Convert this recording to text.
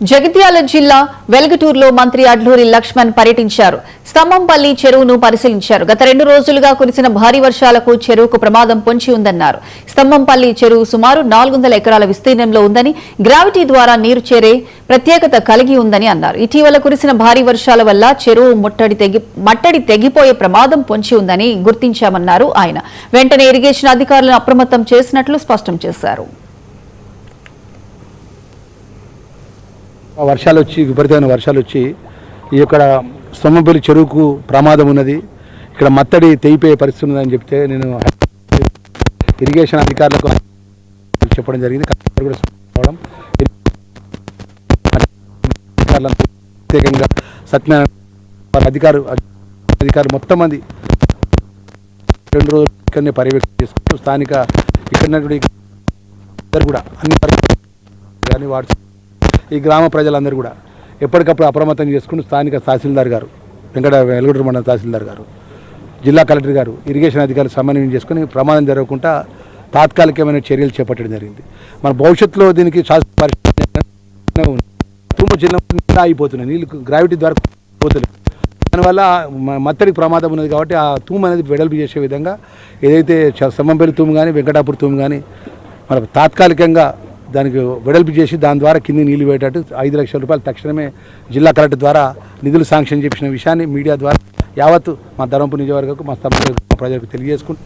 జగిత్యాల జిల్లా వెల్గటూరులో మంత్రి అడ్లూరి లక్ష్మణ్ పర్యటించారు. స్తంభంపల్లి చెరువును పరిశీలించారు. గత 2 రోజులుగా కురిసిన భారీ వర్షాలకు చెరువుకు ప్రమాదం పొంచి ఉందన్నారు. స్తంభంపల్లి చెరువు సుమారు 400 ఎకరాల విస్తీర్ణంలో ఉందని, గ్రావిటీ ద్వారా నీరు చేరే ప్రత్యేకత కలిగి ఉందని అన్నారు. ఇటీవల కురిసిన భారీ వర్షాల వల్ల చెరువు మట్టడి తెగిపోయే ప్రమాదం పొంచి ఉందని గుర్తించామన్నారు ఆయన. వెంటనే ఇరిగేషన్ అధికారులను అప్రమత్తం చేసినట్లు స్పష్టం చేశారు. వర్షాలు వచ్చి విపరీతమైన వర్షాలు వచ్చి ఇక్కడ స్తంభంపల్లి చెరువుకు ప్రమాదం ఉన్నది, ఇక్కడ మత్తడి తెగిపోయే పరిస్థితి ఉన్నదని చెప్తే నేను ఇరిగేషన్ అధికారులకు చెప్పడం జరిగింది. ప్రత్యేకంగా సత్యనారాయణ అధికారులు మొత్తం మంది 2 రోజులు ఇక్కడనే పర్యవేక్షణ చేసుకుంటూ స్థానిక ఇక్కడ కూడా అన్ని కానీ వాడు ఈ గ్రామ ప్రజలందరూ కూడా ఎప్పటికప్పుడు అప్రమత్తం చేసుకుని స్థానిక తహసీల్దార్ గారు, వెల్గటూరు మండల తహసీల్దార్ గారు, జిల్లా కలెక్టర్ గారు, ఇరిగేషన్ అధికారులు సమన్వయం చేసుకుని ప్రమాదం జరగకుండా తాత్కాలికమైన చర్యలు చేపట్టడం జరిగింది. మన భవిష్యత్తులో దీనికి జిల్లా అయిపోతున్నాయి, నీళ్ళు గ్రావిటీ ద్వారా పోతున్నాయి. దానివల్ల మత్తడికి ప్రమాదం ఉన్నది కాబట్టి ఆ తూము అనేది వెడల్పు చేసే విధంగా ఏదైతే స్తంభంపల్లి తూము కానీ వెంకటాపూర్ తూము కానీ మన తాత్కాలికంగా దానికి వెడల్పు చేసి దాని ద్వారా కింది నీళ్ళు పోయేటట్టు 5 లక్షల రూపాయలు తక్షణమే జిల్లా కలెక్టర్ ద్వారా నిధులు శాంక్షన్ చేసిన విషయాన్ని మీడియా ద్వారా యావత్తు మా ధర్మపురి నియోజకవర్గకు మా ప్రజలకు తెలియజేసుకుంటూ